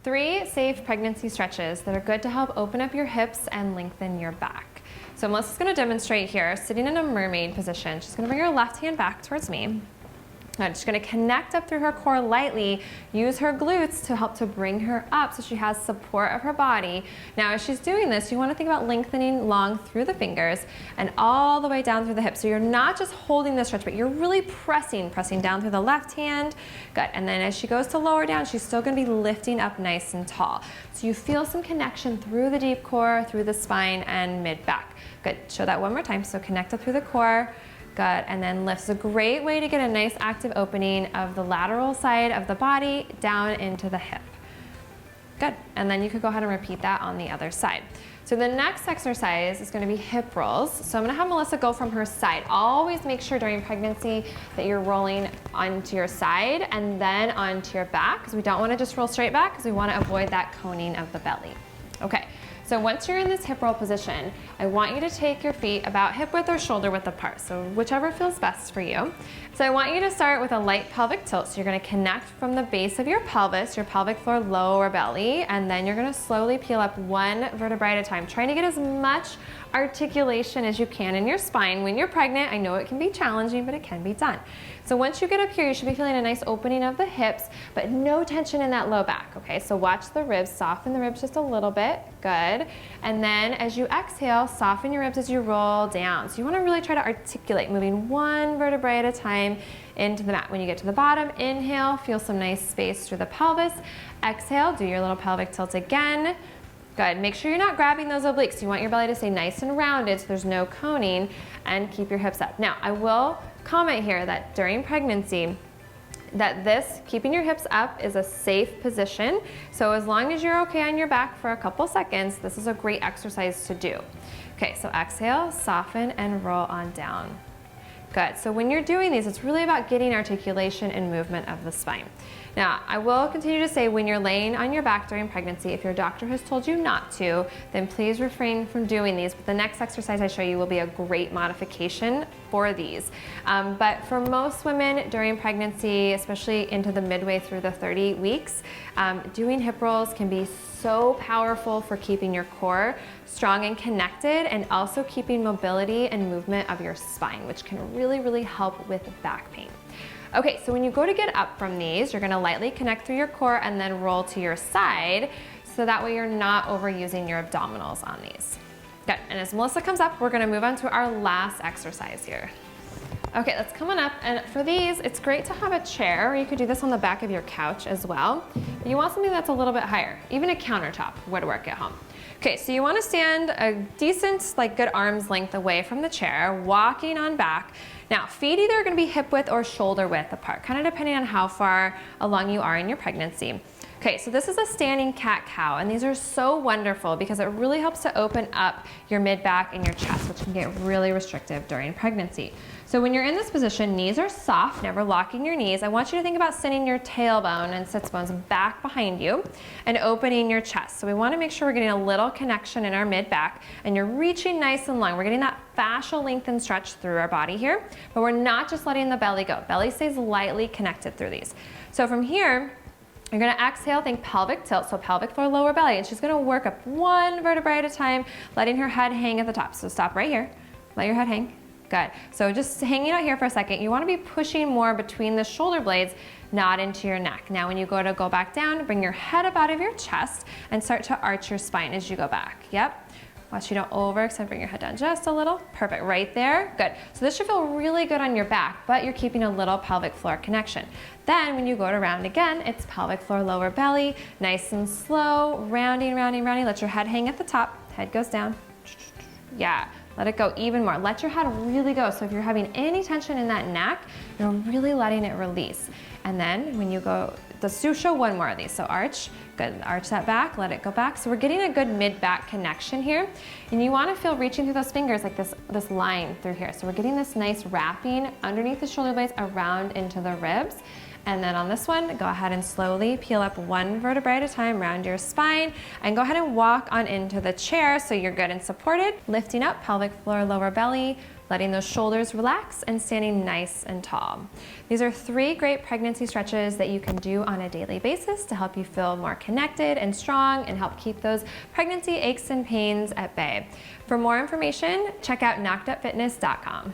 3 safe pregnancy stretches that are good to help open up your hips and lengthen your back. So Melissa's gonna demonstrate here, sitting in a mermaid position. She's gonna bring her left hand back towards me. And she's gonna connect up through her core lightly, use her glutes to help to bring her up so she has support of her body. Now, as she's doing this, you wanna think about lengthening long through the fingers and all the way down through the hips. So you're not just holding the stretch, but you're really pressing down through the left hand. Good, and then as she goes to lower down, she's still gonna be lifting up nice and tall. So you feel some connection through the deep core, through the spine and mid-back. Good, show that one more time. So connect up through the core. Good, and then lifts. A great way to get a nice active opening of the lateral side of the body down into the hip. Good, and then you could go ahead and repeat that on the other side. So the next exercise is gonna be hip rolls. So I'm gonna have Melissa go from her side. Always make sure during pregnancy that you're rolling onto your side and then onto your back, because we don't wanna just roll straight back, because we wanna avoid that coning of the belly. Okay. So once you're in this hip roll position, I want you to take your feet about hip width or shoulder width apart, so whichever feels best for you. So I want you to start with a light pelvic tilt. So you're gonna connect from the base of your pelvis, your pelvic floor, lower belly, and then you're gonna slowly peel up one vertebrae at a time, trying to get as much articulation as you can in your spine. When you're pregnant, I know it can be challenging, but it can be done. So once you get up here, you should be feeling a nice opening of the hips, but no tension in that low back, okay? So watch the ribs, soften the ribs just a little bit, good. And then as you exhale, soften your ribs as you roll down. So you wanna really try to articulate, moving one vertebrae at a time into the mat. When you get to the bottom, inhale, feel some nice space through the pelvis. Exhale, do your little pelvic tilt again. Good, make sure you're not grabbing those obliques. You want your belly to stay nice and rounded so there's no coning, and keep your hips up. Now, I will comment here that during pregnancy, that this, keeping your hips up, is a safe position. So as long as you're okay on your back for a couple seconds, this is a great exercise to do. Okay, so exhale, soften, and roll on down. Good, so when you're doing these, it's really about getting articulation and movement of the spine. Now, I will continue to say when you're laying on your back during pregnancy, if your doctor has told you not to, then please refrain from doing these. But the next exercise I show you will be a great modification for these. But for most women during pregnancy, especially into the midway through the 30 weeks, doing hip rolls can be so powerful for keeping your core strong and connected, and also keeping mobility and movement of your spine, which can really, really help with back pain. Okay, so when you go to get up from these, you're gonna lightly connect through your core and then roll to your side, so that way you're not overusing your abdominals on these. Good, and as Melissa comes up, we're gonna move on to our last exercise here. Okay, let's come on up, and for these, it's great to have a chair, or you could do this on the back of your couch as well. But you want something that's a little bit higher. Even a countertop would work at home. Okay, so you wanna stand a decent, good arm's length away from the chair, walking on back. Now, feet either are gonna be hip width or shoulder width apart, kind of depending on how far along you are in your pregnancy. Okay, so this is a standing cat-cow, and these are so wonderful because it really helps to open up your mid-back and your chest, which can get really restrictive during pregnancy. So when you're in this position, knees are soft, never locking your knees. I want you to think about sending your tailbone and sits bones back behind you and opening your chest. So we wanna make sure we're getting a little connection in our mid-back, and you're reaching nice and long. We're getting that fascial length and stretch through our body here, but we're not just letting the belly go. Belly stays lightly connected through these. So from here, you're gonna exhale, think pelvic tilt, so pelvic floor, lower belly, and she's gonna work up one vertebrae at a time, letting her head hang at the top. So stop right here, let your head hang. Good, so just hanging out here for a second, you wanna be pushing more between the shoulder blades, not into your neck. Now when you go back down, bring your head up out of your chest and start to arch your spine as you go back. Yep. Watch you don't overextend, bring your head down just a little. Perfect, right there, good. So this should feel really good on your back, but you're keeping a little pelvic floor connection. Then when you go to round again, it's pelvic floor, lower belly, nice and slow, rounding, rounding, rounding. Let your head hang at the top, head goes down. Yeah, let it go even more. Let your head really go. So if you're having any tension in that neck, you're really letting it release. And then when you go, let's show one more of these. So arch, good, arch that back, let it go back. So we're getting a good mid-back connection here. And you wanna feel reaching through those fingers like this line through here. So we're getting this nice wrapping underneath the shoulder blades around into the ribs. And then on this one, go ahead and slowly peel up one vertebrae at a time, round your spine, and go ahead and walk on into the chair so you're good and supported. Lifting up, pelvic floor, lower belly, letting those shoulders relax and standing nice and tall. These are 3 great pregnancy stretches that you can do on a daily basis to help you feel more connected and strong and help keep those pregnancy aches and pains at bay. For more information, check out knockedupfitness.com.